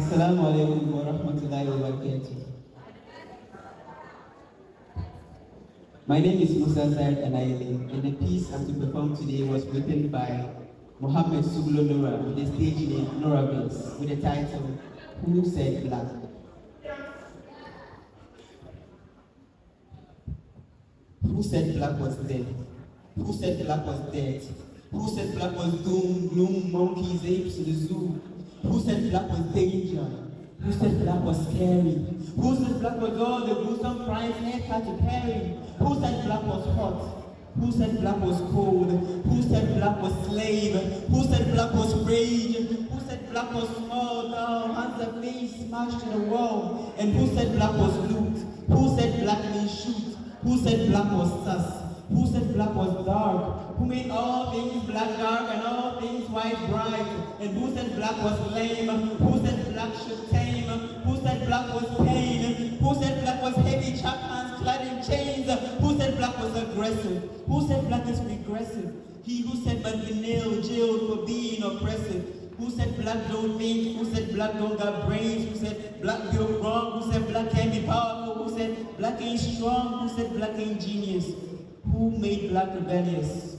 Assalamu alaikum wa rahmatullahi wa barakatuh. My name is Musa Zaid Anayeli, and the piece I'm to perform today was written by Mohammed Sublo Nura with the stage name Nuraverse with the title Who Said Black? Who said black was dead? Who said black was dead? Who said black was doom, gloom, monkeys, apes, the zoo? Who said black was danger? Who said black was scary? Who said black was all the gruesome crimes earth had to carry? Who said black was hot? Who said black was cold? Who said black was slave? Who said black was rage? Who said black was small, down, hands and face smashed to the wall? And who said black was loot? Who said black means shoot? Who said black was sus? Who said black was dark? Who made all things black dark and all things white bright? And who said black was lame? Who said black should tame? Who said black was pain? Who said black was heavy, chapped hands clad in chains? Who said black was aggressive? Who said black is regressive? He who said but be nailed, jailed for being oppressive. Who said black don't think? Who said black don't got brains? Who said black built wrong? Who said black can't be powerful? Who said black ain't strong? Who said black ain't genius? Who made black rebellious?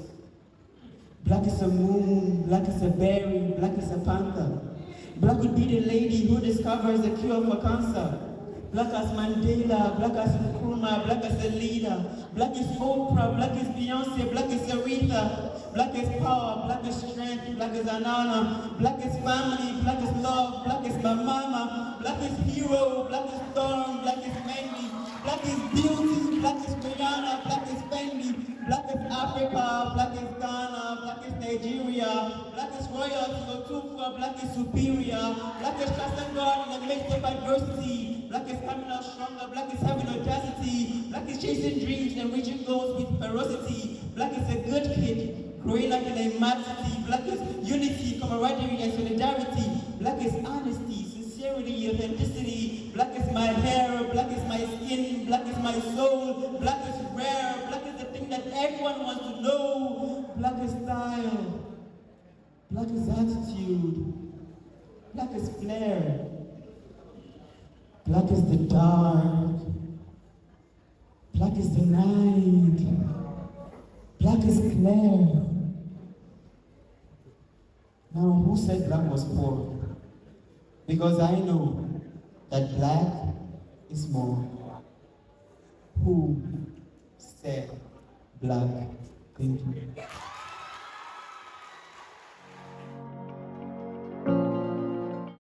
Black is a moon, black is a berry, black is a panther. Black would be the lady who discovers a cure for cancer. Black as Mandela, black as Nkrumah, black as a leader. Black is Oprah, black is Beyonce, black is Aretha. Black is power, black is strength, black is Anana. Black is family, black is love, black is my mama. Black is hero, black is Storm, black is Mandy. Black is beauty, black is Rihanna, black is Fendi. Black is Africa, black is Ghana, black is Nigeria. Black is royalty, Otufa, black is superior. Black is trusting God in the midst of adversity. Black is coming out stronger, black is having audacity. Black is chasing dreams and reaching goals with ferocity. Black is a good kid, growing up in a mad city. Black is unity, camaraderie, and solidarity. Black is honesty, sincerity, authenticity. Black is my hair, black is my skin, black is my soul. Black is rare, black is the thing that everyone wants to know. Black is style, black is attitude, black is flair. Black is the dark, black is the night, black is clear. Now, who said black was poor? Because I know that black is more. Who said black? Thank you.